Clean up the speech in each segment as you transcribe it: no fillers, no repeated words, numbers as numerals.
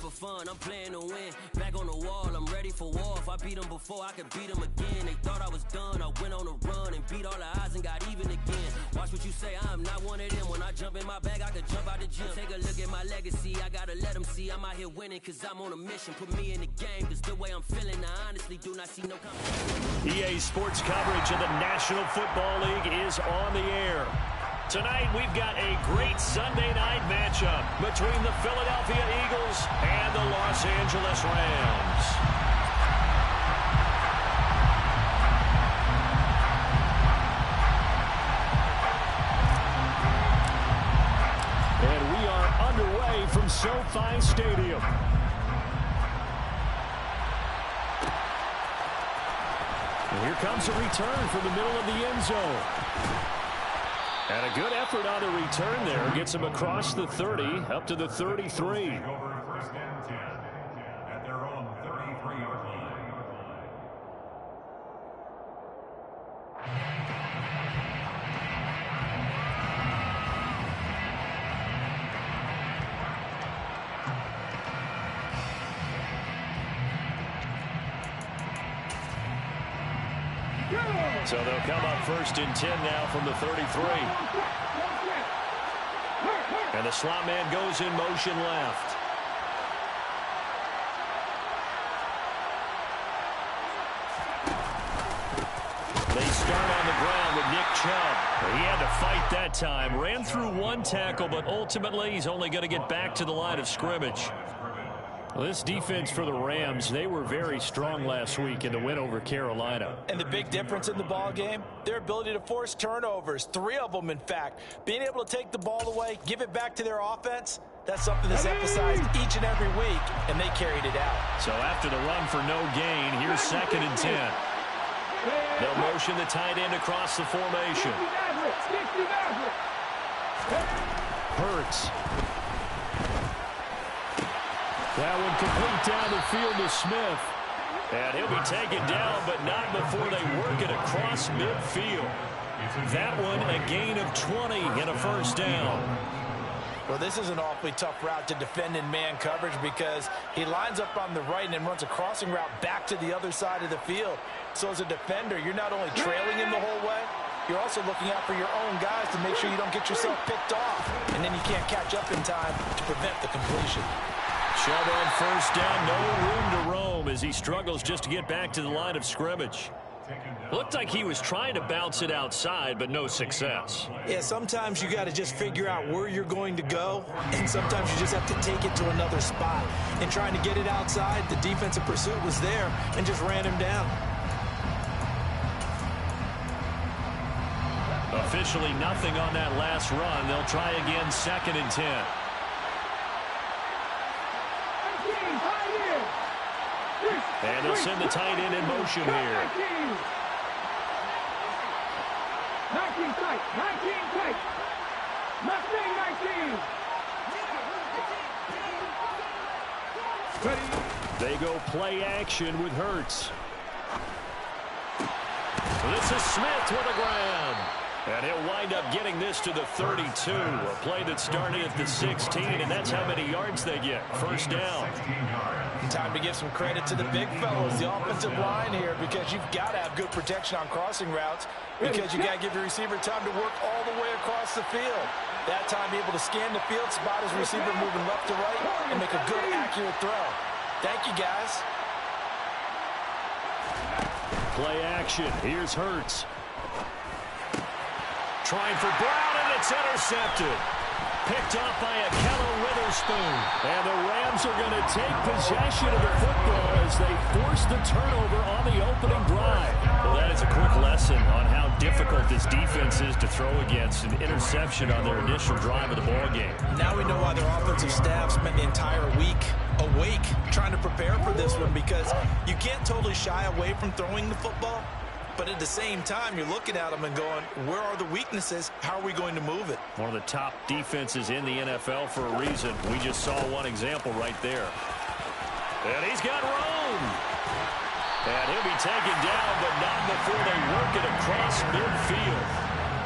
for fun, I'm playing to win. Back on the wall, I'm ready for war. If I beat them before, I could beat them again. They thought I was done, I went on a run and beat all the odds and got even again. Watch what you say, I'm not one of them. When I jump in my bag, I could jump out the gym. Take a look at my legacy, I gotta let them see I'm out here winning, cause I'm on a mission. Put me in the game, cause the way I'm feeling, I honestly do not see no competition. EA Sports coverage of the National Football League is on the air. Tonight, we've got a great Sunday night matchup between the Philadelphia Eagles and the Los Angeles Rams. And we are underway from SoFi Stadium. And here comes a return from the middle of the end zone. And a good effort on the return there. Gets him across the 30, up to the 33. Over first and 10 at their own 33-yard line. So they'll come up first and 10 now from the 33. And the slot man goes in motion left. They start on the ground with Nick Chubb. He had to fight that time. Ran through one tackle, but ultimately he's only going to get back to the line of scrimmage. Well, this defense for the Rams, they were very strong last week in the win over Carolina. And the big difference in the ball game, their ability to force turnovers, 3 of them in fact. Being able to take the ball away, give it back to their offense, that's something that's emphasized each and every week, and they carried it out. So after the run for no gain, here's 2nd and 10. They'll motion the tight end across the formation. Hurts. That one complete down the field to Smith. And he'll be taken down, but not before they work it across midfield. That one a gain of 20 and a first down. Well, this is an awfully tough route to defend in man coverage because he lines up on the right and then runs a crossing route back to the other side of the field. So as a defender, you're not only trailing him the whole way, you're also looking out for your own guys to make sure you don't get yourself picked off. And then you can't catch up in time to prevent the completion. Chubb on first down, no room to roam as he struggles just to get back to the line of scrimmage. Looked like he was trying to bounce it outside, but no success. Yeah, sometimes you got to just figure out where you're going to go, and sometimes you just have to take it to another spot. And trying to get it outside, the defensive pursuit was there and just ran him down. Officially nothing on that last run. They'll try again, 2nd and 10. And they'll send the tight end in motion here. 19 tight. 19 tight. Mustang 19. They go play action with Hurts. This is Smith with the ground. And he'll wind up getting this to the 32. A play that started at the 16, and that's how many yards they get. First down. Time to give some credit to the big fellows, the offensive line here, because you've got to have good protection on crossing routes because you got to give your receiver time to work all the way across the field. That time, be able to scan the field, spot his receiver moving left to right, and make a good, accurate throw. Thank you, guys. Play action. Here's Hurts. Trying for Brown, and it's intercepted. Picked off by Akello Witherspoon. And the Rams are going to take possession of the football as they force the turnover on the opening drive. Well, that is a quick lesson on how difficult this defense is to throw against. An interception on their initial drive of the ball game. Now we know why their offensive staff spent the entire week awake trying to prepare for this one, because you can't totally shy away from throwing the football. But at the same time, you're looking at them and going, where are the weaknesses? How are we going to move it? One of the top defenses in the NFL for a reason. We just saw one example right there. And he's got room. And he'll be taken down, but not before they work it across midfield.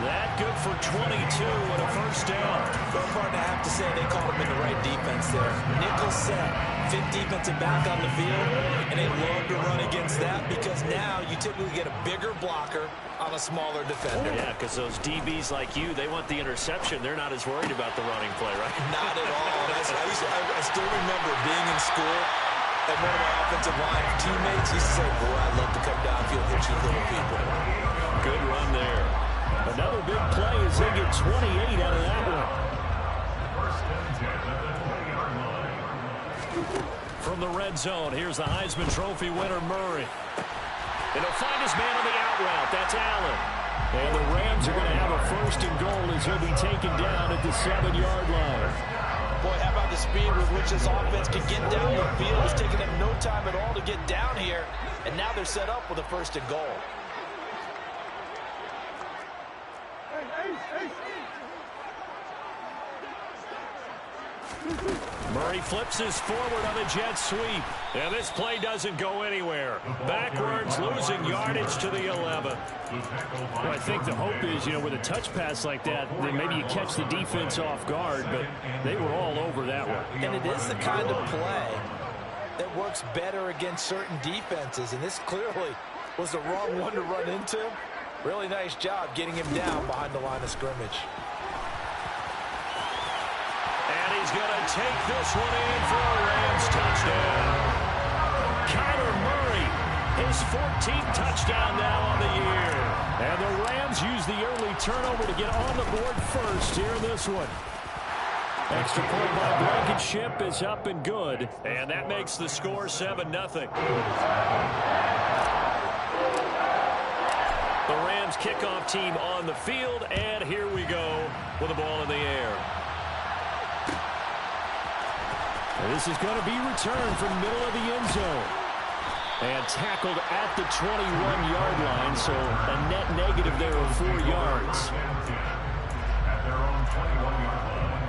That good for 22 and a first down. Well, partner, I have to say they caught him in the right defense there. Nickel set, fifth defensive back on the field, and they love to run against that because now you typically get a bigger blocker on a smaller defender. Yeah, because those DBs like you, they want the interception. They're not as worried about the running play, right? Not at all. I still remember being in school, and one of my offensive line teammates used to say, boy, I'd love to come downfield and hit you little people. Good run there. Another big play as they get 28 out of that one. First and 10 at the 20-yard line. From the red zone, here's the Heisman Trophy winner, Murray. And he'll find his man on the out route. That's Allen. And the Rams are going to have a first and goal as he'll be taken down at the 7-yard line. Boy, how about the speed with which this offense can get down the field? It's taken them no time at all to get down here. And now they're set up with a first and goal. Murray flips his forward on the jet sweep. And this play doesn't go anywhere. Backwards, losing yardage to the 11. Well, I think the hope is, with a touch pass like that, then maybe you catch the defense off guard, but they were all over that one. And it is the kind of play that works better against certain defenses. And this clearly was the wrong one to run into. Really nice job getting him down behind the line of scrimmage. And he's going to take this one in for a Rams touchdown. Kyler Murray, his 14th touchdown now on the year. And the Rams use the early turnover to get on the board first here in this one. Extra point by Blankenship is up and good. And that makes the score 7-0. The Rams kickoff team on the field, and here we go with the ball in the air. And this is going to be returned from middle of the end zone. And tackled at the 21-yard line, so a net negative there of 4 yards. At their own 21-yard line.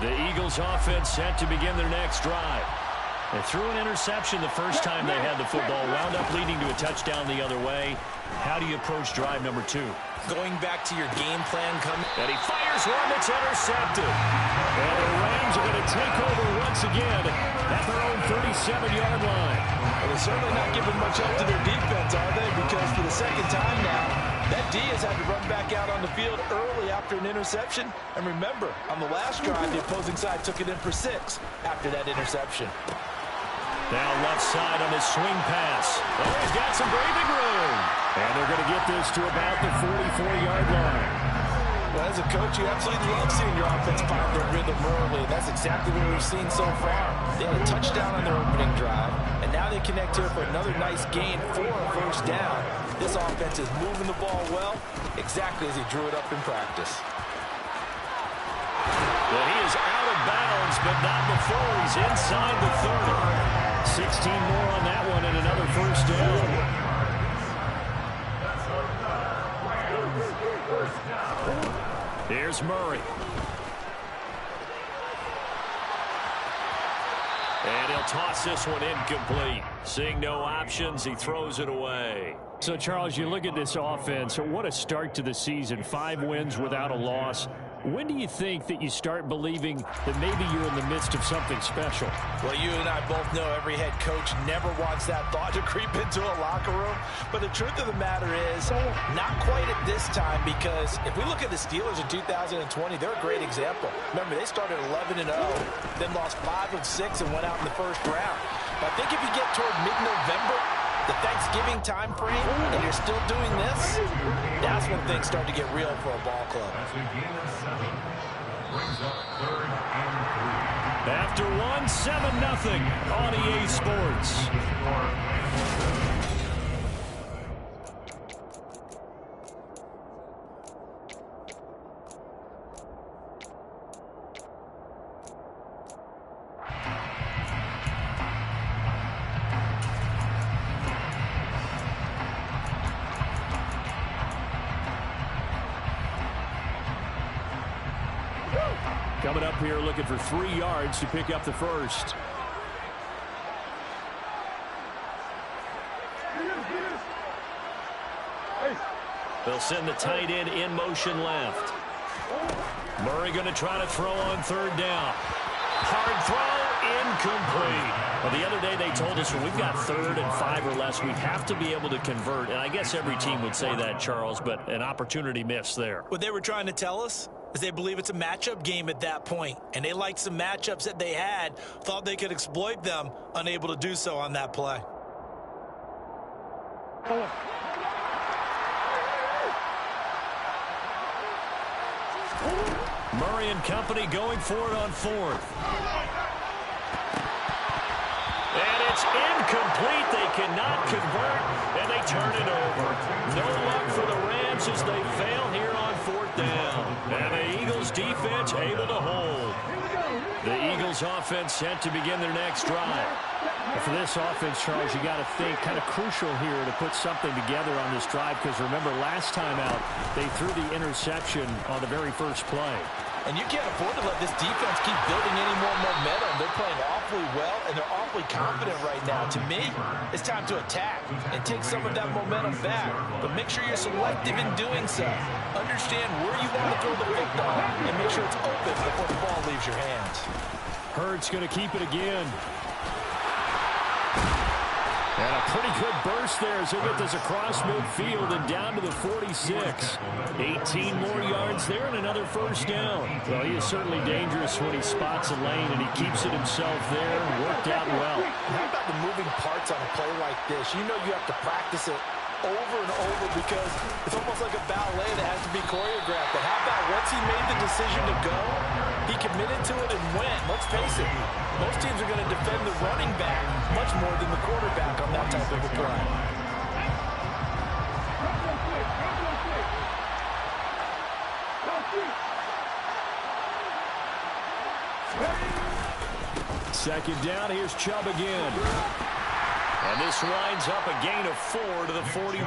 The Eagles offense set to begin their next drive. They threw an interception the first time they had the football, wound up leading to a touchdown the other way. How do you approach drive number 2? Going back to your game plan coming. And he fires one that's intercepted. And the Rams are going to take over once again at their own 37-yard line. Well, they're certainly not giving much up to their defense, are they? Because for the second time now, that D has had to run back out on the field early after an interception. And remember, on the last drive, the opposing side took it in for 6 after that interception. Now left side on his swing pass. Oh, he's got some breathing room. And they're going to get this to about the 44-yard line. Well, as a coach, you absolutely love seeing your offense find their rhythm early. That's exactly what we've seen so far. They had a touchdown on their opening drive, and now they connect here for another nice gain for a first down. This offense is moving the ball well, exactly as he drew it up in practice. Well, he is out of bounds, but not before he's inside the 30. 16 more on that one and another first down. Here's Murray. And he'll toss this one incomplete. Seeing no options, he throws it away. So, Charles, you look at this offense, what a start to the season. 5 wins without a loss. When do you think that you start believing that maybe you're in the midst of something special? Well, you and I both know every head coach never wants that thought to creep into a locker room. But the truth of the matter is, not quite at this time, because if we look at the Steelers in 2020, they're a great example. Remember, they started 11-0, then lost 5 of 6 and went out in the first round. But I think if you get toward mid-November, the Thanksgiving time frame, and you're still doing this, that's when things start to get real for a ball club. As we gain a 7, brings up 3rd and 3. After 1, 7-0 on EA Sports. coming up here looking for 3 yards to pick up the first. They'll send the tight end in motion left. Murray going to try to throw on third down. Hard throw, incomplete. Well, the other day they told us when we've got 3rd and 5 or less, we have to be able to convert. And I guess every team would say that, Charles, but an opportunity missed there. What they were trying to tell us is they believe it's a matchup game at that point. And they liked some matchups that they had, thought they could exploit them, unable to do so on that play. Murray and company going for it on 4th. And it's incomplete. They cannot convert, and they turn it over. No luck for the Rams as they fail here on 4th down. And the Eagles defense able to hold. The Eagles offense set to begin their next drive. And for this offense, Charles, you got to think kind of crucial here to put something together on this drive, because remember last time out they threw the interception on the very first play. And you can't afford to let this defense keep building any more momentum. They're playing awfully well, and they're awfully confident right now. To me, it's time to attack and take some of that momentum back. But make sure you're selective in doing so. Understand where you want to throw the football, and make sure it's open before the ball leaves your hands. Hurts going to keep it again. And a pretty good burst there as they get this across midfield and down to the 46. 18 more yards there and another first down. Well, he is certainly dangerous when he spots a lane, and he keeps it himself there. Worked out well. How about the moving parts on a play like this? You know you have to practice it over and over because it's almost like a ballet that has to be choreographed. But how about once he made the decision to go, he committed to it and went. Let's face it, most teams are going to defend the running back much more than the quarterback on that type of a play. Second down, here's Chubb again. And this winds up a gain of 4 to the 41.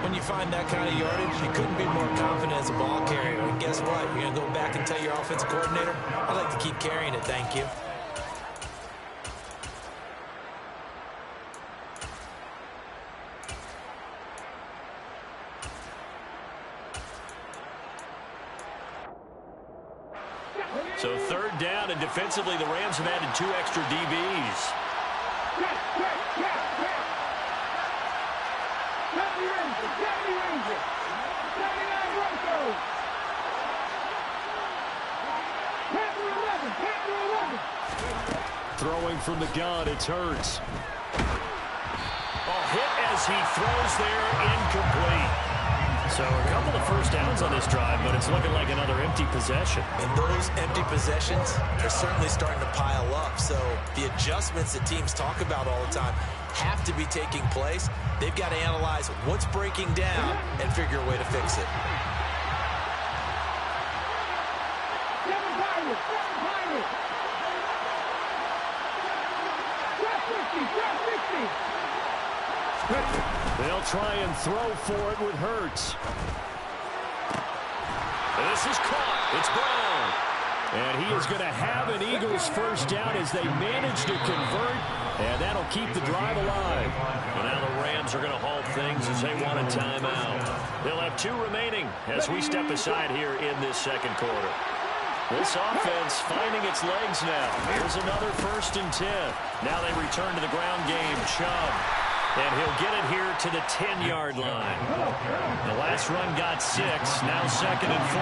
When you find that kind of yardage, you couldn't be more confident as a ball carrier. And guess what? You're going to go back and tell your offensive coordinator, I'd like to keep carrying it, thank you. So 3rd down, and defensively the Rams have added 2 extra DBs. Throwing from the gun, it's Hurts. Hit as he throws there, incomplete. So a couple of first downs on this drive, but it's looking like another empty possession. And those empty possessions are certainly starting to pile up. So the adjustments that teams talk about all the time have to be taking place. They've got to analyze what's breaking down and figure a way to fix it. They'll try and throw for it with Hurts. This is caught. It's Brown. And he is going to have an Eagles first down as they manage to convert, and that'll keep the drive alive. And now the Rams are going to halt things as they want a timeout. They'll have 2 remaining as we step aside here in this second quarter. This offense finding its legs now. Here's another 1st and 10. Now they return to the ground game. Chubb. And he'll get it here to the 10-yard line. The last run got 6. Now 2nd and 4.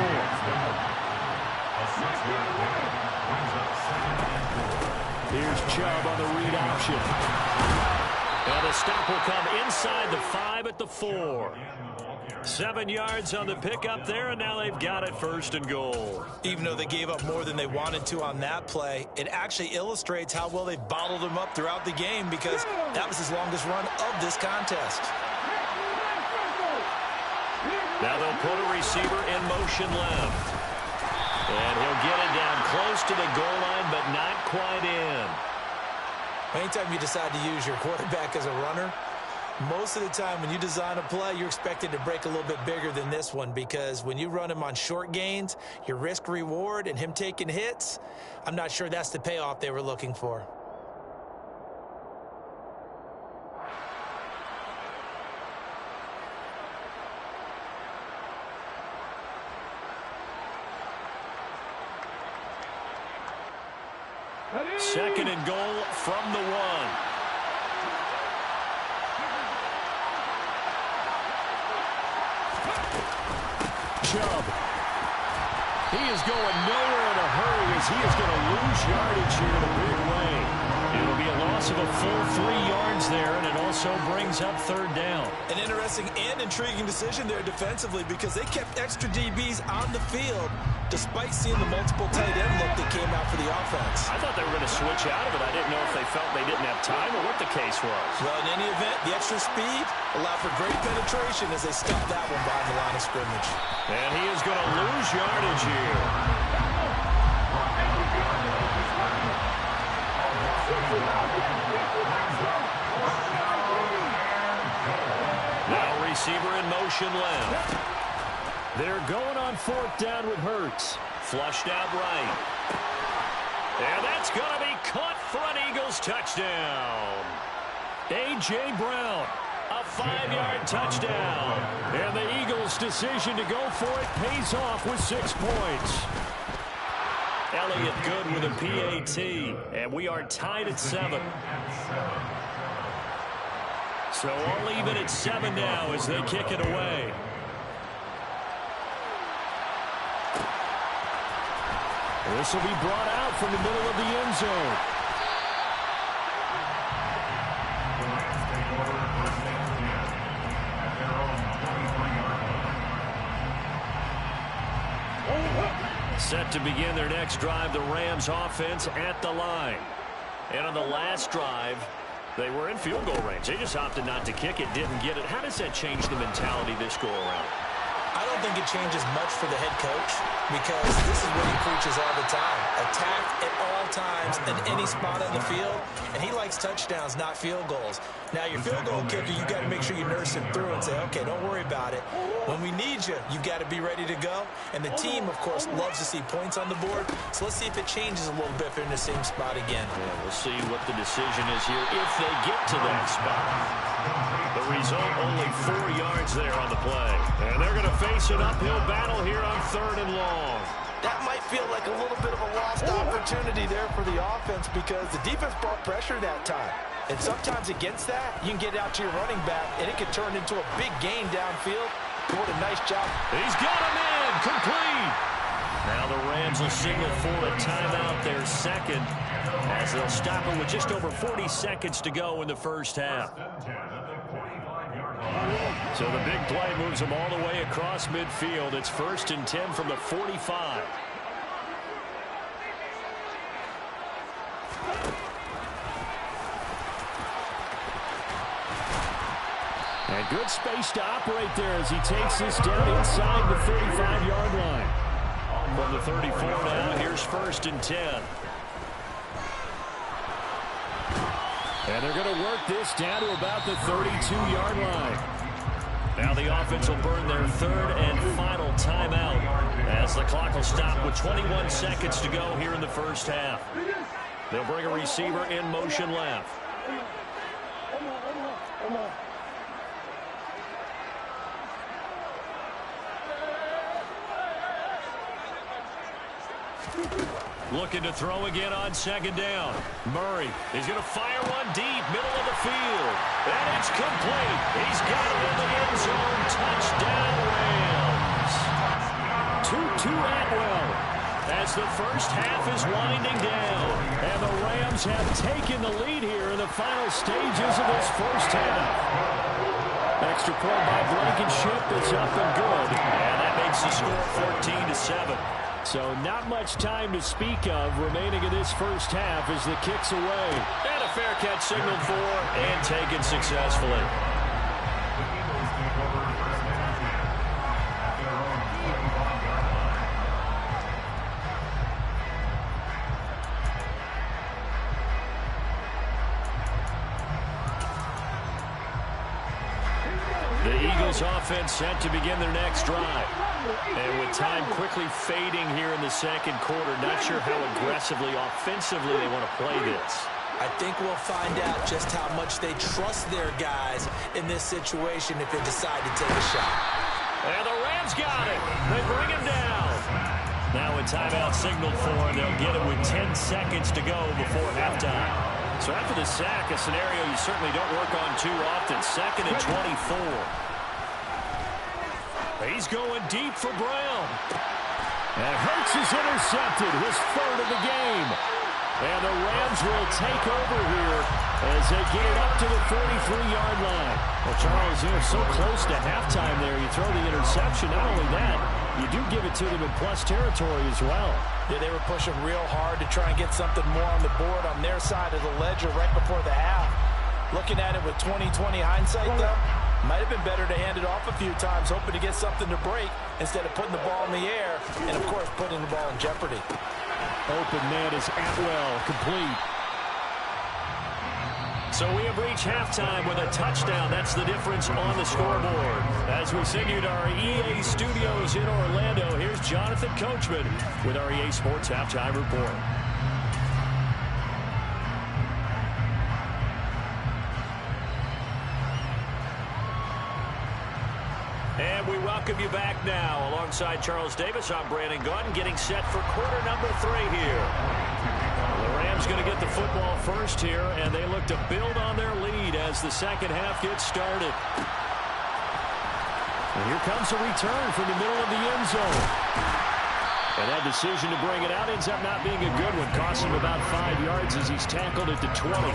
Here's Chubb on the read option. And the stop will come inside the 5 at the 4. 7 yards on the pickup there, and now they've got it 1st and goal. Even though they gave up more than they wanted to on that play, it actually illustrates how well they bottled them up throughout the game, because that was his longest run of this contest. Now they'll put a receiver in motion left. And he'll get it down close to the goal line, but not quite in. Anytime you decide to use your quarterback as a runner, Most of the time when you design a play, you're expected to break a little bit bigger than this one, because when you run him on short gains, your risk reward and him taking hits, I'm not sure that's the payoff they were looking for. Second and goal from the 1. Chubb. He is going nowhere in a hurry, as he is going to lose yardage here in a big way. It'll be a loss of a full 3 yards there, and it also brings up third down. An interesting and intriguing decision there defensively, because they kept extra DBs on the field despite seeing the multiple tight end look that came out for the offense. I thought they were going to switch out of it. I didn't know if they felt they didn't have time or what the case was. Well, in any event, the extra speed allowed for great penetration as they stopped that one behind the line of scrimmage. And he is going to lose yardage here. Now receiver in motion left. They're going on fourth down with Hurts. Flushed out right. And that's going to be caught for an Eagles touchdown. A.J. Brown, a 5-yard touchdown. And the Eagles' decision to go for it pays off with 6 points. Elliott good with a PAT. And we are tied at 7. So all even at 7 now as they kick it away. This will be brought out from the middle of the end zone. Set to begin their next drive, the Rams offense at the line. And on the last drive, they were in field goal range. They just opted not to kick it, didn't get it. How does that change the mentality this go around? I don't think it changes much for the head coach, because this is what he preaches all the time. Attack at all times in any spot on the field, and he likes touchdowns, not field goals. Now, your field goal kicker, you got to make sure you nurse him through and say, okay, don't worry about it. When we need you, you got to be ready to go. And the team, of course, loves to see points on the board, so let's see if it changes a little bit if they're in the same spot again. Yeah, we'll see what the decision is here if they get to that spot. The result, only 4 yards there on the play. And they're going to face an uphill battle here on 3rd and long. That might feel like a little bit of a lost opportunity there for the offense, because the defense brought pressure that time. And sometimes against that, you can get out to your running back, and it could turn into a big gain downfield. What a nice job. He's got him in. Complete. Now the Rams will signal for a timeout, their second, as they'll stop it with just over 40 seconds to go in the first half. So the big play moves them all the way across midfield. It's 1st and 10 from the 45. And good space to operate there as he takes this down inside the 35-yard line. From the 34 now, here's 1st and 10. And they're going to work this down to about the 32-yard line. Now the offense will burn their 3rd and final timeout as the clock will stop with 21 seconds to go here in the first half. They'll bring a receiver in motion left. Looking to throw again on 2nd down. Murray is going to fire one deep, middle of the field. And it's complete. He's got it in the end zone. Touchdown, Rams. 2-2 Atwell as the first half is winding down. And the Rams have taken the lead here in the final stages of this first half. Extra point by Blankenship is up and good. And that makes the score 14-7. So not much time to speak of remaining in this first half as the kick's away. And a fair catch signaled for and taken successfully. Eagles offense set to begin their next drive. And with time quickly fading here in the second quarter, not sure how aggressively, offensively they want to play this. I think we'll find out just how much they trust their guys in this situation if they decide to take a shot. And the Rams got it. They bring him down. Now a timeout signaled for, and they'll get it with 10 seconds to go before halftime. So after the sack, a scenario you certainly don't work on too often. 2nd and 24. He's going deep for Brown. And Hurts is intercepted, his 3rd of the game. And the Rams will take over here as they get it up to the 43-yard line. Well, Charles, you're so close to halftime there. You throw the interception. Not only that, you do give it to them in plus territory as well. Yeah, they were pushing real hard to try and get something more on the board on their side of the ledger right before the half. Looking at it with 20/20 hindsight, though, might have been better to hand it off a few times, hoping to get something to break instead of putting the ball in the air and, of course, putting the ball in jeopardy. Open man is Atwell, complete. So we have reached halftime with a touchdown. That's the difference on the scoreboard. As we send you to our EA studios in Orlando, here's Jonathan Coachman with our EA Sports Halftime Report. And we welcome you back now. Alongside Charles Davis, I'm Brandon Gaudin, getting set for quarter number 3 here. The Rams going to get the football first here, and they look to build on their lead as the second half gets started. And here comes a return from the middle of the end zone. And that decision to bring it out ends up not being a good one. Cost him about 5 yards as he's tackled at the 20.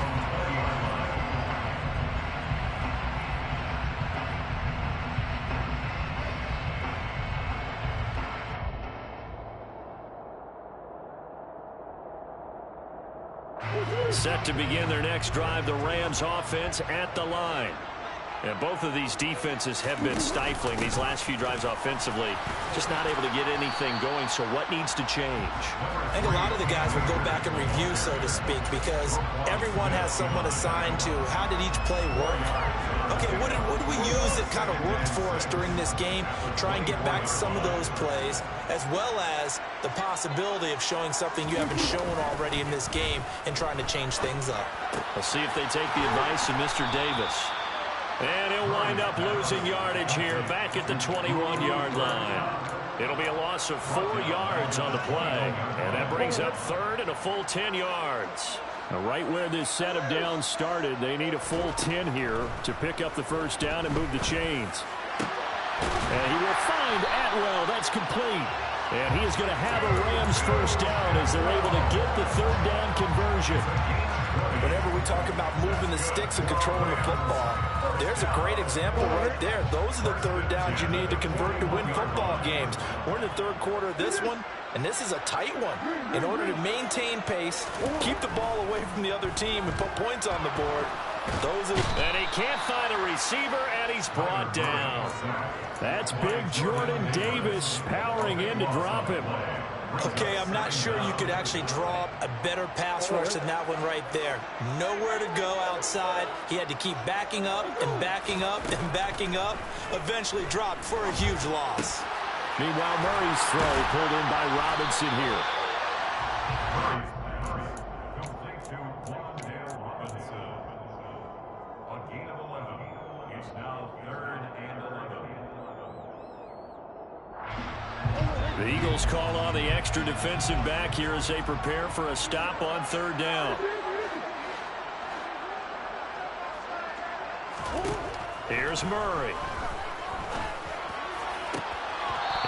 Set to begin their next drive, the Rams offense at the line. And both of these defenses have been stifling these last few drives offensively. Just not able to get anything going, so what needs to change? I think a lot of the guys will go back and review, so to speak, because everyone has someone assigned to how did each play work. Okay, what did we use that kind of worked for us during this game? Try and get back to some of those plays, as well as the possibility of showing something you haven't shown already in this game and trying to change things up. We'll see if they take the advice of Mr. Davis. And he'll wind up losing yardage here back at the 21-yard line. It'll be a loss of 4 yards on the play. And that brings up 3rd and a full 10 yards. Now, right where this set of downs started, they need a full 10 here to pick up the first down and move the chains. And he will find Atwell. That's complete. And he is going to have a Rams first down as they're able to get the 3rd down conversion. Whenever we talk about moving the sticks and controlling the football, there's a great example right there. Those are the 3rd downs you need to convert to win football games. We're in the 3rd quarter of this one, and this is a tight one. In order to maintain pace, keep the ball away from the other team, and put points on the board, and he can't find a receiver, and he's brought down. That's big Jordan Davis powering in to drop him. Okay, I'm not sure you could actually draw up a better pass rush than that one right there. Nowhere to go outside. He had to keep backing up and backing up and backing up. Eventually dropped for a huge loss. Meanwhile, Murray's throw pulled in by Robinson here. Complete to Wandale Robinson. A gain of 11. It's now 3rd and 11. The Eagles call on the extra defensive back here as they prepare for a stop on 3rd down. Here's Murray.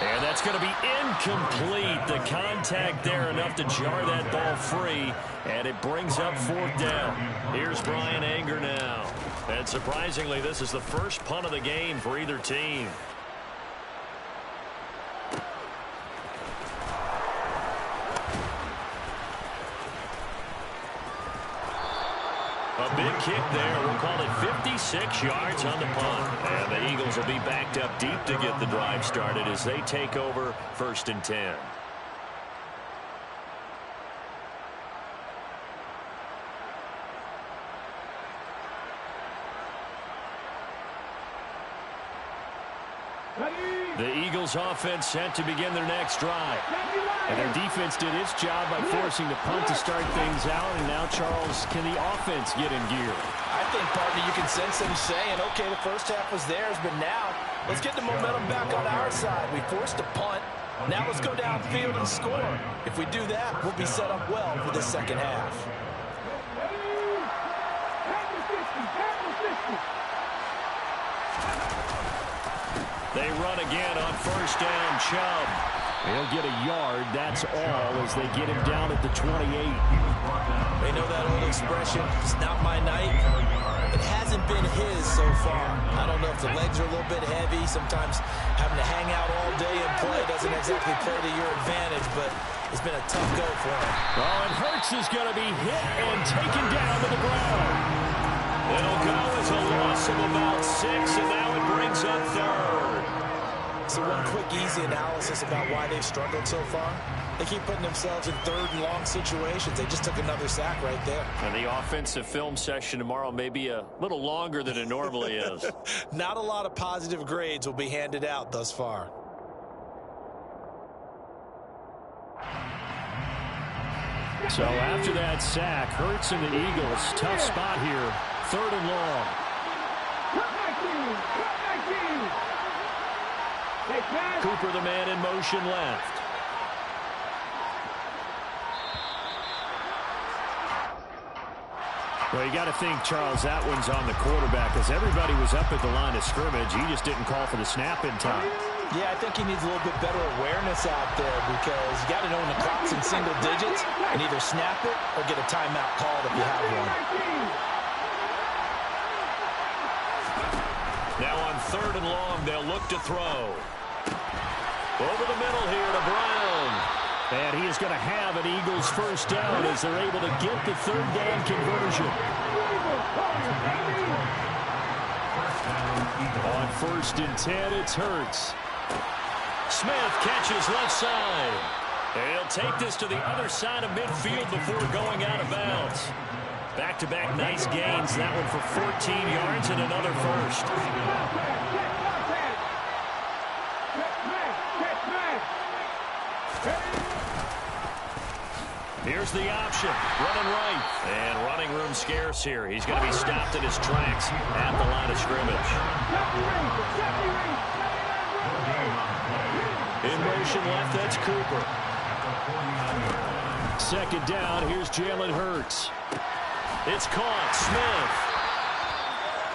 And that's going to be incomplete. The contact there enough to jar that ball free, and it brings up 4th down. Here's Brian Anger now. And surprisingly, this is the first punt of the game for either team. A big kick there. We'll call it 56 yards on the punt. And the Eagles will be backed up deep to get the drive started as they take over 1st and 10. The Eagles offense set to begin their next drive. And their defense did its job by forcing the punt to start things out. And now, Charles, can the offense get in gear? I think, partner, you can sense them saying, okay, the first half was theirs, but now let's get the momentum back on our side. We forced a punt. Now let's go downfield and score. If we do that, we'll be set up well for the second half. They run again on first down. Chubb. He'll get a yard. That's all as they get him down at the 28. They know that old expression, it's not my night. It hasn't been his so far. I don't know if the legs are a little bit heavy. Sometimes having to hang out all day and play doesn't exactly play to your advantage, but it's been a tough go for him. Oh, and Hurts is going to be hit and taken down to the ground. It'll go as a loss of about 6, and now it brings up third. So one quick, easy analysis about why they've struggled so far. They keep putting themselves in third and long situations. They just took another sack right there. And the offensive film session tomorrow may be a little longer than it normally is. Not a lot of positive grades will be handed out thus far. So after that sack, Hurts and the Eagles, tough spot here, third and long. Cooper, the man in motion left. Well, you got to think, Charles, that one's on the quarterback because everybody was up at the line of scrimmage. He just didn't call for the snap in time. Yeah, I think he needs a little bit better awareness out there because you got to know when the clock's in single digits and either snap it or get a timeout called if you have one. Now on third and long, they'll look to throw. Over the middle here to Brown. And he is going to have an Eagles first down as they're able to get the third down conversion. On first and 10, it's Hurts. Smith catches left side. He'll take this to the other side of midfield before going out of bounds. Back-to-back nice gains. That one for 14 yards and another first. Here's the option. Running right. And running room scarce here. He's going to be stopped in his tracks at the line of scrimmage. In motion left, that's Cooper. Second down, here's Jalen Hurts. It's caught. Smith.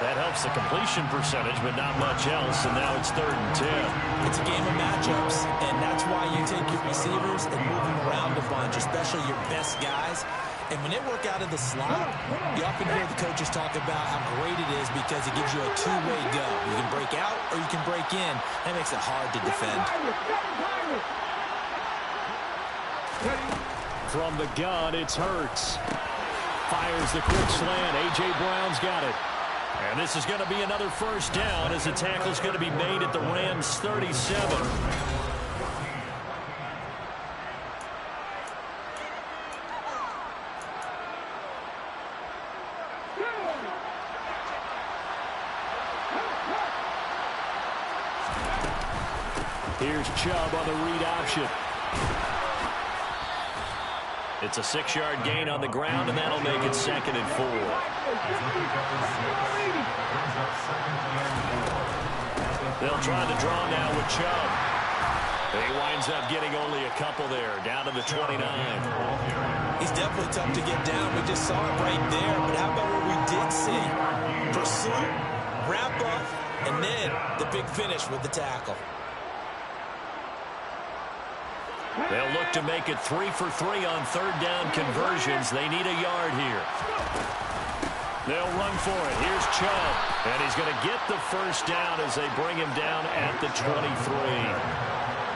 That helps the completion percentage, but not much else, and now it's third and 10. It's a game of matchups, and that's why you take your receivers and move them around a bunch, especially your best guys. And when they work out of the slot, you often hear the coaches talk about how great it is because it gives you a two-way go. You can break out or you can break in. That makes it hard to defend. From the gun, it's Hurts. Fires the quick slant. A.J. Brown's got it. And this is going to be another first down as the tackle's going to be made at the Rams' 37. Here's Chubb on the read option. It's a 6-yard gain on the ground, and that'll make it 2nd and 4. They'll try the draw now with Chubb. He winds up getting only a couple there, down to the 29. He's definitely tough to get down. We just saw it right there. But how about what we did see? Pursuit, wrap up, and then the big finish with the tackle. They'll look to make it 3 for 3 on third down conversions. They need a yard here. They'll run for it. Here's Chubb. And he's going to get the first down as they bring him down at the 23.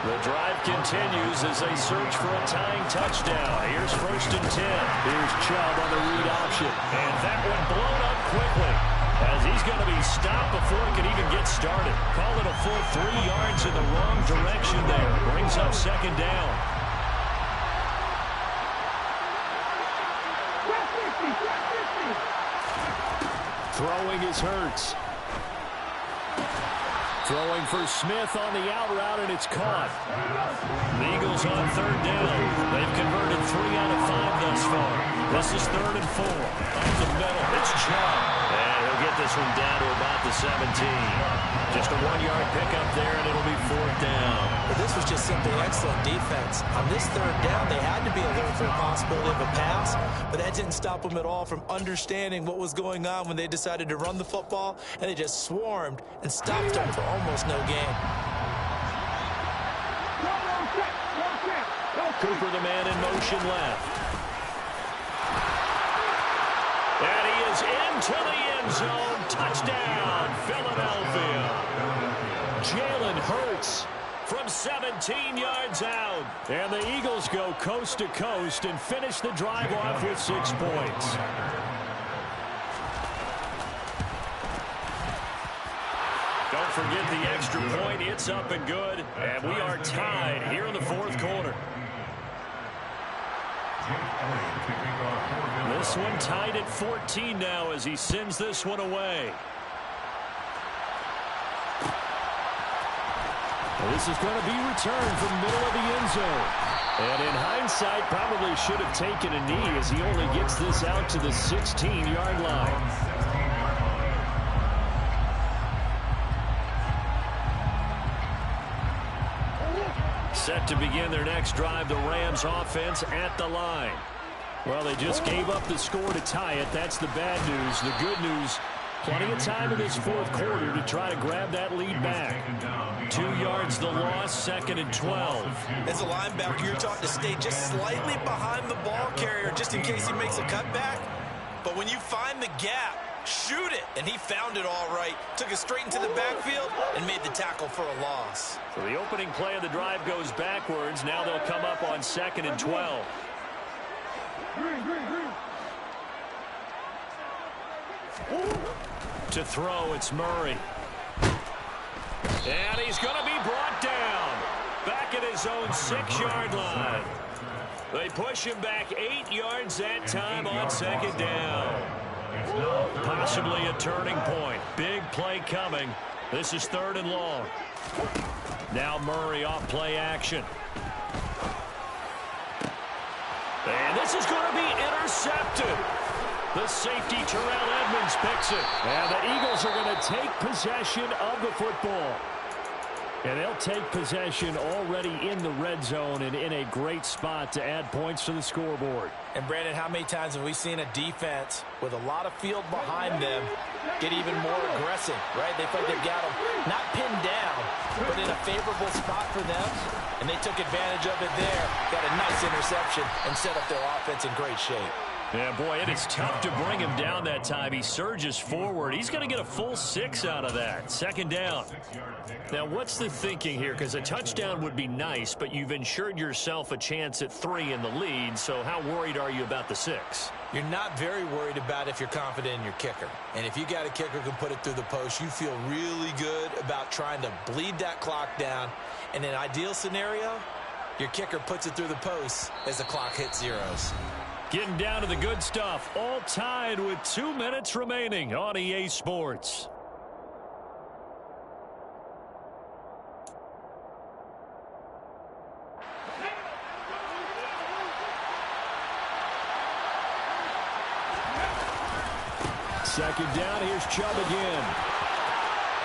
The drive continues as they search for a tying touchdown. Here's first and 10. Here's Chubb on the read option. And that one blown up quickly as he's going to be stopped before he can even get started. Call it a full 3 yards in the wrong direction there. Brings up second down. Throwing is Hurts. Throwing for Smith on the out route, and it's caught. The Eagles on third down. They've converted 3 out of 5 thus far. This is 3rd and 4. Up the middle, it's Chubb. And he'll get this one down to about the 17. Just a 1-yard pickup there, and it'll be 4th down. But this was just simply excellent defense. On this 3rd down, they had to be alert for the possibility of a pass, but that didn't stop them at all from understanding what was going on when they decided to run the football, and they just swarmed and stopped them for almost no gain. Cooper, the man in motion left. And he is into the end zone. Touchdown, Philadelphia. Jalen Hurts from 17 yards out. And the Eagles go coast to coast and finish the drive off with 6 points. Don't forget the extra point. It's up and good. And we are tied here in the 4th quarter. This one tied at 14 now as he sends this one away. This is going to be returned from the middle of the end zone. And in hindsight, probably should have taken a knee as he only gets this out to the 16-yard line. Set to begin their next drive, the Rams offense at the line. Well, they just gave up the score to tie it. That's the bad news. The good news, plenty of time in this 4th quarter to try to grab that lead back. 2 yards the loss, 2nd and 12. As a linebacker, you're taught to stay just slightly behind the ball carrier just in case he makes a cutback. But when you find the gap, shoot it. And he found it all right. Took it straight into the backfield and made the tackle for a loss. So the opening play of the drive goes backwards. Now they'll come up on 2nd and 12. To throw, it's Murray. And he's going to be brought down. Back at his own 6-yard line. They push him back 8 yards that time on 2nd down. Possibly a turning point. Big play coming. This is 3rd and long. Now Murray off play action. And this is going to be intercepted. The safety, Terrell Edmonds, picks it. And the Eagles are going to take possession of the football. And they'll take possession already in the red zone and in a great spot to add points to the scoreboard. And, Brandon, how many times have we seen a defense with a lot of field behind them get even more aggressive, right? They feel like they've got them not pinned down, but in a favorable spot for them. And they took advantage of it there. Got a nice interception and set up their offense in great shape. Yeah, boy, it is tough to bring him down that time. He surges forward. He's going to get a full 6 out of that. 2nd down. Now, what's the thinking here? Because a touchdown would be nice, but you've ensured yourself a chance at 3 in the lead, so how worried are you about the 6? You're not very worried about if you're confident in your kicker. And if you got a kicker who can put it through the post, you feel really good about trying to bleed that clock down. In an ideal scenario, your kicker puts it through the post as the clock hits zeros. Getting down to the good stuff, all tied with 2 minutes remaining on EA Sports. Second down, here's Chubb again.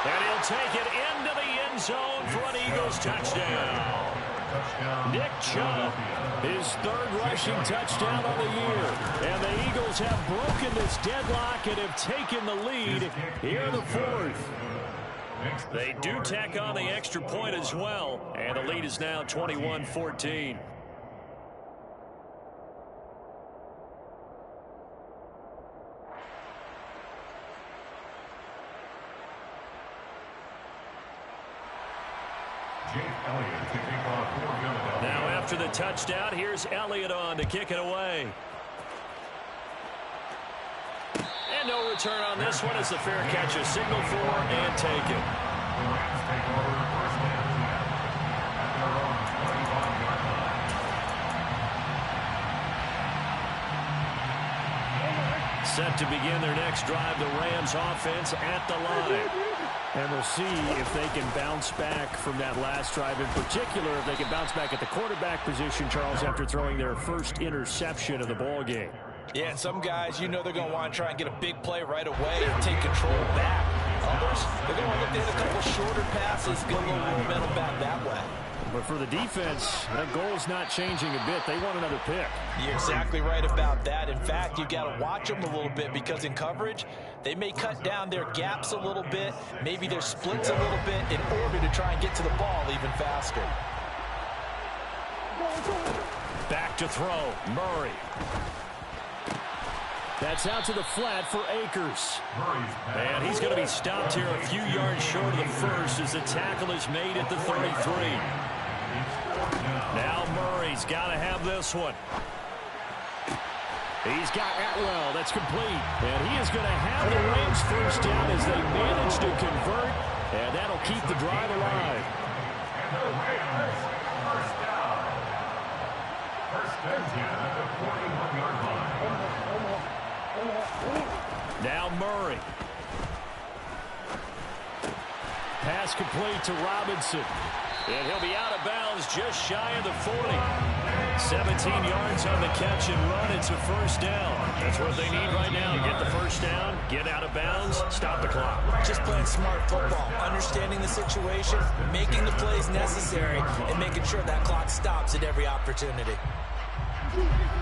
And he'll take it into the end zone for an Eagles touchdown. Nick Chubb, his 3rd rushing touchdown of the year. And the Eagles have broken this deadlock and have taken the lead here in the 4th. They do tack on the extra point as well. And the lead is now 21-14. Now after the touchdown, here's Elliott on to kick it away. And no return on this one as the fair catch is signaled for and taken. Set to begin their next drive, the Rams offense at the line. And we'll see if they can bounce back from that last drive. In particular, if they can bounce back at the quarterback position, Charles, after throwing their first interception of the ball game. Yeah, and some guys, you know they're going to want to try and get a big play right away and take control back. Others, they're going to look to hit a couple shorter passes, get a little momentum back that way. But for the defense, that goal's not changing a bit. They want another pick. You're exactly right about that. In fact, you've got to watch them a little bit because in coverage, they may cut down their gaps a little bit, maybe their splits a little bit in order to try and get to the ball even faster. Back to throw, Murray. That's out to the flat for Akers. And he's going to be stopped here a few yards short of the first as the tackle is made at the 33. Now Murray's got to have this one. He's got Atwell. That's complete. And he is going to have the Rams first down as they manage to convert. And that'll keep the drive alive. And the Rams first down. First and 10 at the 41-yard line. Now Murray. Pass complete to Robinson. And he'll be out of bounds just shy of the 40. 17 yards on the catch and run. It's a first down. That's what they need right now. Get the first down, get out of bounds, stop the clock. Just playing smart football, understanding the situation, making the plays necessary, and making sure that clock stops at every opportunity.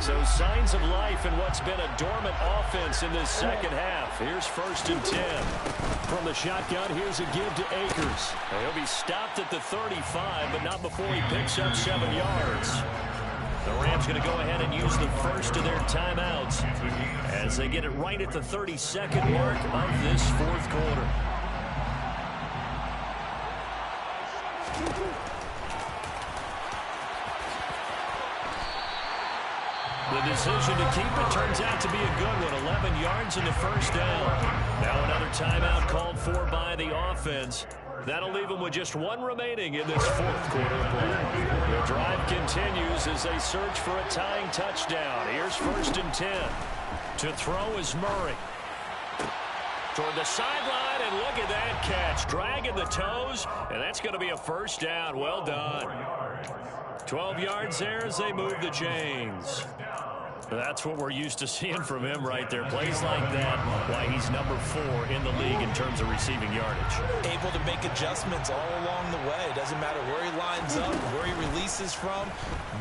So signs of life in what's been a dormant offense in this second half. Here's first and 10. From the shotgun, here's a give to Akers. He'll be stopped at the 35, but not before he picks up 7 yards. The Rams going to go ahead and use the first of their timeouts as they get it right at the 32nd mark of this fourth quarter. The decision to keep it turns out to be a good one. 11 yards in the first down. Now another timeout called for by the offense. That'll leave them with just one remaining in this fourth quarter of play. The drive continues as they search for a tying touchdown. Here's first and 10. To throw is Murray. Toward the sideline, and look at that catch. Dragging the toes, and that's going to be a first down. Well done. 12 yards there as they move the chains. That's what we're used to seeing from him right there. Plays like that, why he's number 4 in the league in terms of receiving yardage. Able to make adjustments all along the way. Doesn't matter where he lines up, where he releases from.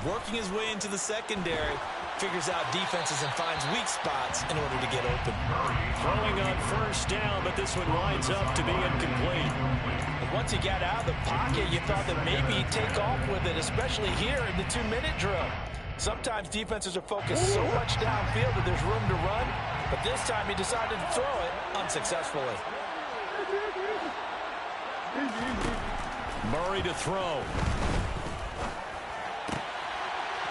Working his way into the secondary, figures out defenses and finds weak spots in order to get open. Throwing on first down, but this one winds up to be incomplete. And once he got out of the pocket, you thought that maybe he'd take off with it, especially here in the 2-minute drill. Sometimes defenses are focused so much downfield that there's room to run, but this time he decided to throw it unsuccessfully. Murray to throw.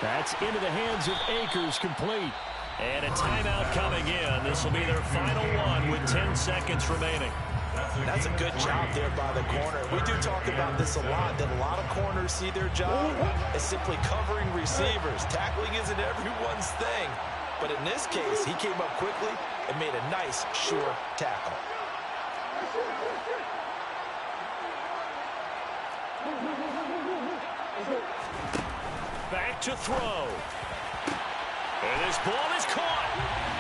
That's into the hands of Akers, complete. And a timeout coming in. This will be their final one with 10 seconds remaining. That's a good job there by the corner. We do talk about this a lot, that a lot of corners see their job as simply covering receivers. Tackling isn't everyone's thing. But in this case, he came up quickly and made a nice, sure tackle. Back to throw. And this ball is caught.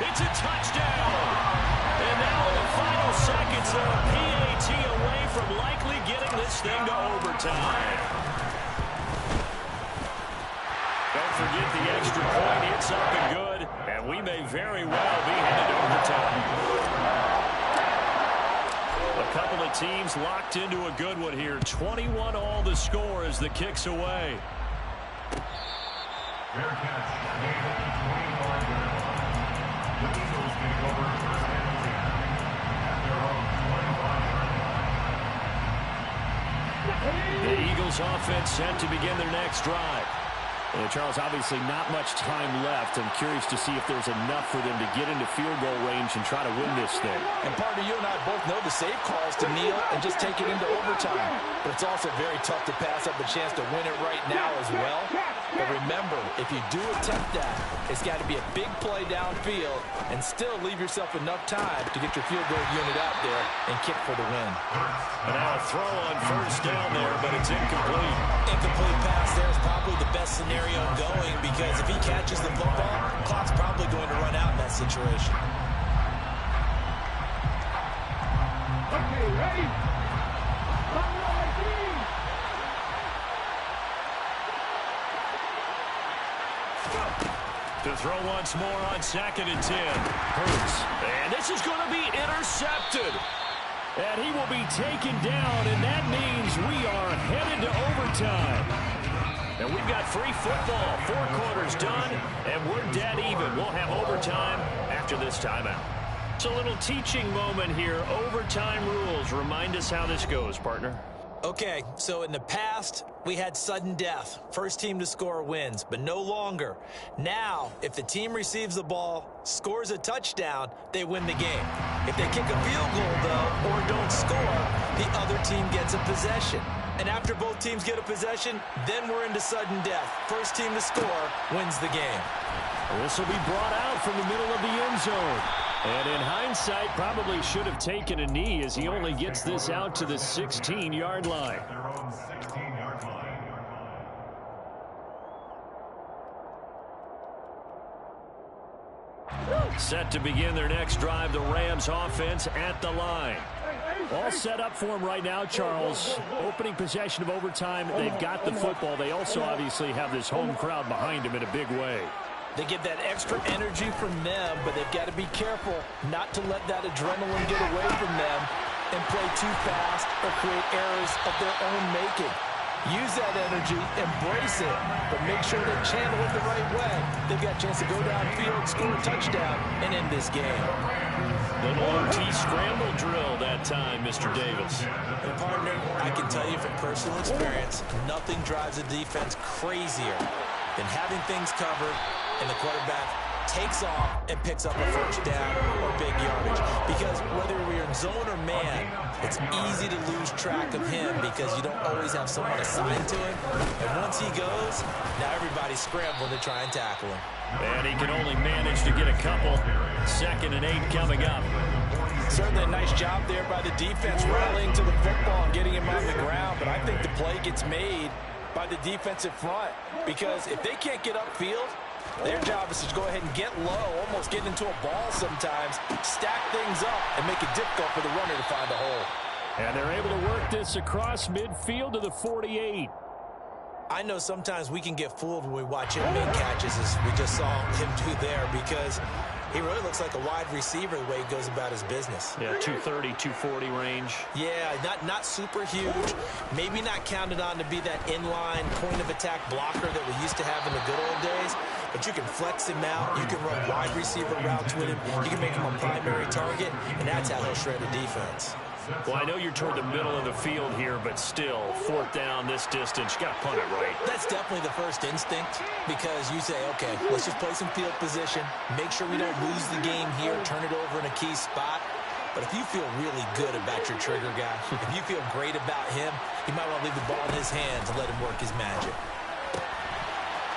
It's a touchdown. And now in the final seconds, they're a PAT away from likely getting this thing to overtime. Don't forget the extra point. It's up and good. And we may very well be headed to overtime. A couple of teams locked into a good one here. 21 all the score as the kick's away. Fair catch. Made at the 25-yard line. The Eagles take over first and 10 at their own 25-yard line. The Eagles offense set to begin their next drive. And Charles, obviously not much time left. I'm curious to see if there's enough for them to get into field goal range and try to win this thing. And partner, you and I both know the safe calls to kneel and just take it into overtime. But it's also very tough to pass up a chance to win it right now as well. But remember, if you do attempt that, it's got to be a big play downfield and still leave yourself enough time to get your field goal unit out there and kick for the win. And now a throw on first down there, but it's incomplete. Incomplete pass there is probably the best scenario going because if he catches the football, clock's probably going to run out in that situation. Okay, ready? To throw once more on 2nd and 10. Hurts. And this is going to be intercepted. And he will be taken down, and that means we are headed to overtime. And we've got free football. 4 quarters done, and we're dead even. We'll have overtime after this timeout. It's a little teaching moment here. Overtime rules. Remind us how this goes, partner. Okay, so in the past, we had sudden death. First team to score wins, but no longer. Now, if the team receives the ball, scores a touchdown, they win the game. If they kick a field goal, though, or don't score, the other team gets a possession. And after both teams get a possession, then we're into sudden death. First team to score wins the game. This will be brought out from the middle of the end zone. And in hindsight, probably should have taken a knee as he only gets this out to the 16-yard line. Their own 16-yard line. Set to begin their next drive, the Rams offense at the line. All set up for them right now, Charles. Opening possession of overtime, they've got the football. They also obviously have this home crowd behind them in a big way. They get that extra energy from them, but they've got to be careful not to let that adrenaline get away from them and play too fast or create errors of their own making. Use that energy, embrace it, but make sure they channel it the right way. They've got a chance to go downfield, score a touchdown, and end this game. Little OT scramble drill that time, Mr. Davis. And partner, I can tell you from personal experience, nothing drives a defense crazier than having things covered and the quarterback takes off and picks up a first down or big yardage. Because whether we're in zone or man, it's easy to lose track of him because you don't always have someone assigned to him. And once he goes, now everybody's scrambling to try and tackle him. And he can only manage to get a couple. 2nd and 8 coming up. Certainly a nice job there by the defense rallying to the football and getting him on the ground. But I think the play gets made by the defensive front because if they can't get upfield, their job is to go ahead and get low, almost get into a ball sometimes, stack things up, and make it difficult for the runner to find a hole. And they're able to work this across midfield to the 48. I know sometimes we can get fooled when we watch him make catches as we just saw him do there because he really looks like a wide receiver the way he goes about his business. Yeah, 230, 240 range. Yeah, not super huge. Maybe not counted on to be that inline point-of-attack blocker that we used to have in the good old days. But you can flex him out. You can run wide receiver routes with him. You can make him a primary target, and that's how he'll shred a defense. Well, I know you're toward the middle of the field here, but still, 4th down this distance, you got to punt it right. That's definitely the first instinct because you say, okay, let's just play some field position, make sure we don't lose the game here, turn it over in a key spot. But if you feel really good about your trigger guy, if you feel great about him, you might want to leave the ball in his hands and let him work his magic.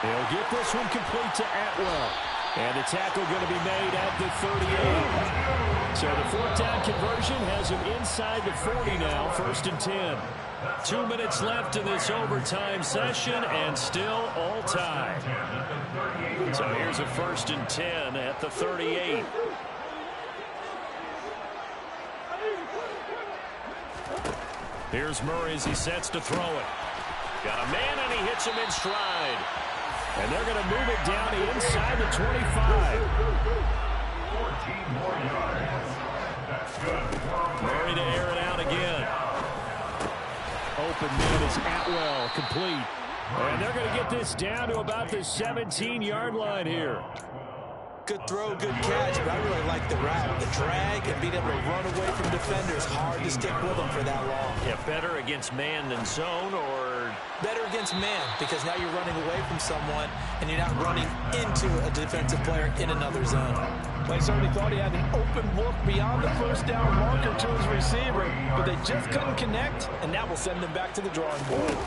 They'll get this one complete to Atwell. And the tackle going to be made at the 38. So the 4th down conversion has him inside the 40 now, 1st and 10. 2 minutes left in this overtime session, and still all tied. So here's a 1st and 10 at the 38. Here's Murray as he sets to throw it. Got a man, and he hits him in stride. And they're going to move it down to inside the 25. 14 more yards. That's good. Murray to air it out again. Open man is Atwell, complete. And they're going to get this down to about the 17-yard line here. Good throw, good catch, but I really like the route. The drag and being able to run away from defenders, hard to stick with them for that long. Yeah, better against man than zone, or? Better against man, because now you're running away from someone and you're not running into a defensive player in another zone. Well, he certainly thought he had an open look beyond the first down marker to his receiver, but they just couldn't connect, and that will send them back to the drawing board.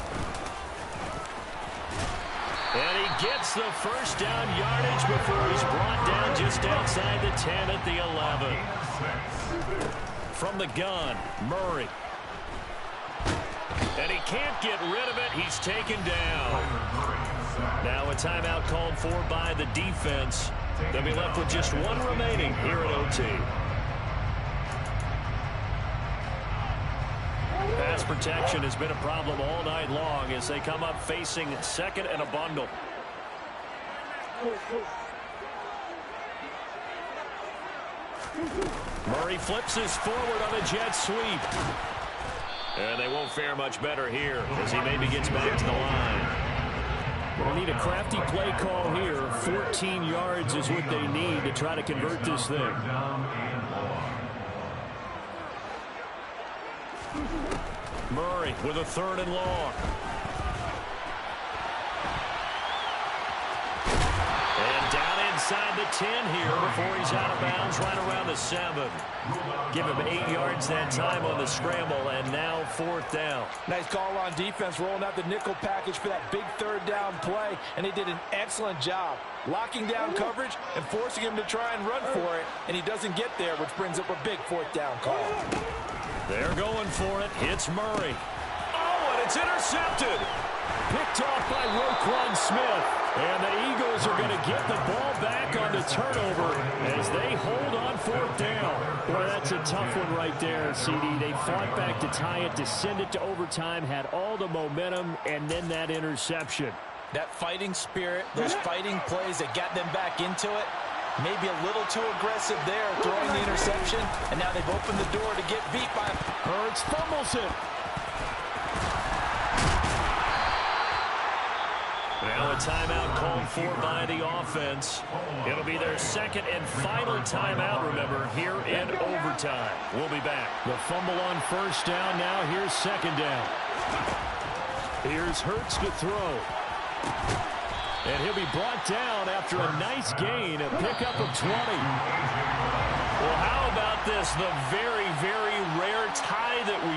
And he gets the first down yardage before he's brought down just outside the 10 at the 11. From the gun, Murray. And he can't get rid of it. He's taken down. Now a timeout called for by the defense. They'll be left with just one remaining here at OT. Pass protection has been a problem all night long as they come up facing second and a bundle. Murray flips this forward on a jet sweep. And they won't fare much better here as he maybe gets back to the line. We'll need a crafty play call here. 14 yards is what they need to try to convert this thing. Murray with a 3rd and long. And down inside the 10 here before he's out of bounds right around the 7. Give him 8 yards that time on the scramble, and now 4th down. Nice call on defense, rolling out the nickel package for that big 3rd down play, and he did an excellent job locking down coverage and forcing him to try and run for it, and he doesn't get there, which brings up a big 4th down call. They're going for it. It's Murray. Oh, and it's intercepted. Picked off by Roquan Smith. And the Eagles are going to get the ball back on the turnover as they hold on 4th down. Boy, that's a tough one right there, CD. They fought back to tie it, to send it to overtime, had all the momentum, and then that interception. That fighting spirit, those fighting plays that got them back into it, maybe a little too aggressive there, throwing the interception, and now they've opened the door to get beat by Hurts fumbles it. Now a timeout called for by the offense. It'll be their 2nd and final timeout, remember, here in overtime. We'll be back. The fumble on 1st down. Now here's 2nd down. Here's Hurts to throw. And he'll be brought down after a nice gain, a pickup of 20. Well, how about this? The very, very rare tie that we